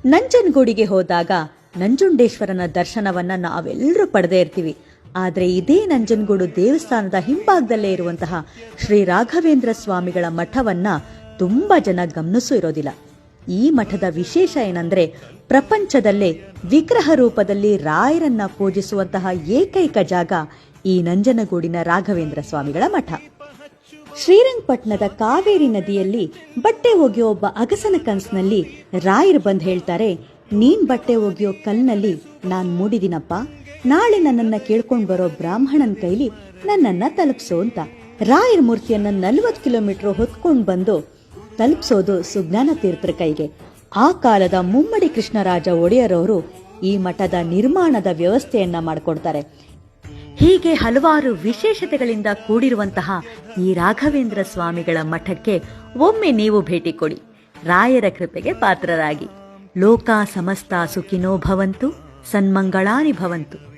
ನಂಜನಗೂಡಿಗೆ ಹೋದಾಗ ನಂಜುಂಡೇಶ್ವರನ ದರ್ಶನವನ್ನ ನಾವೆಲ್ಲರೂ ಪಡೆದೇ ಇರ್ತೀವಿ. ಆದರೆ ಇದೇ ನಂಜನಗೂಡು ದೇವಸ್ಥಾನದ ಹಿಂಭಾಗದಲ್ಲೇ ಇರುವಂತಹ ಶ್ರೀ ರಾಘವೇಂದ್ರ ಸ್ವಾಮಿಗಳ ಮಠವನ್ನ ತುಂಬಾ ಜನ ಗಮನಿಸೂ ಇರೋದಿಲ್ಲ. ಈ ಮಠದ ವಿಶೇಷ ಏನಂದ್ರೆ, ಪ್ರಪಂಚದಲ್ಲೇ ವಿಗ್ರಹ ರೂಪದಲ್ಲಿ ರಾಯರನ್ನ ಪೂಜಿಸುವಂತಹ ಏಕೈಕ ಜಾಗ ಈ ನಂಜನಗೂಡಿನ ರಾಘವೇಂದ್ರ ಸ್ವಾಮಿಗಳ ಮಠ. ಶ್ರೀರಂಗಪಟ್ಟಣದ ಕಾವೇರಿ ನದಿಯಲ್ಲಿ ಬಟ್ಟೆ ಒಗೆಯೋ ಒಬ್ಬ ಅಗಸನ ಕನ್ಸಿನಲ್ಲಿ ರಾಯರು ಬಂದು ಹೇಳ್ತಾರೆ, ನೀನ್ ಬಟ್ಟೆ ಒಗೆಯೋ ಕಲ್ನಲ್ಲಿ ನಾನ್ ಮೂಡಿದಿನಪ್ಪ, ನಾಳೆ ನನ್ನನ್ನ ಕೇಳ್ಕೊಂಡ್ ಬರೋ ಬ್ರಾಹ್ಮಣನ ಕೈಲಿ ನನ್ನನ್ನ ತಲುಪಿಸೋ ಅಂತ. ರಾಯರ ಮೂರ್ತಿಯನ್ನ 40 ಕಿಲೋಮೀಟರ್ ಹೊತ್ಕೊಂಡ್ ಬಂದು ತಲುಪಿಸೋದು ಸುಜ್ಞಾನ ತೀರ್ಥರ ಕೈಗೆ. ಆ ಕಾಲದ ಮುಮ್ಮಡಿ ಕೃಷ್ಣರಾಜ ಒಡೆಯರವರು ಈ ಮಠದ ನಿರ್ಮಾಣದ ವ್ಯವಸ್ಥೆಯನ್ನ ಮಾಡಿಕೊಡ್ತಾರೆ. ಹೀಗೆ ಹಲವಾರು ವಿಶೇಷತೆಗಳಿಂದ ಕೂಡಿರುವಂತಹ ಈ ರಾಘವೇಂದ್ರ ಸ್ವಾಮಿಗಳ ಮಠಕ್ಕೆ ಒಮ್ಮೆ ನೀವು ಭೇಟಿ ಕೊಡಿ. ರಾಯರ ಕೃಪೆಗೆ ಪಾತ್ರರಾಗಿ. ಲೋಕ ಸಮಸ್ತ ಸುಖಿನೋ ಭವಂತು, ಸನ್ಮಂಗಳಾನಿ ಭವಂತು.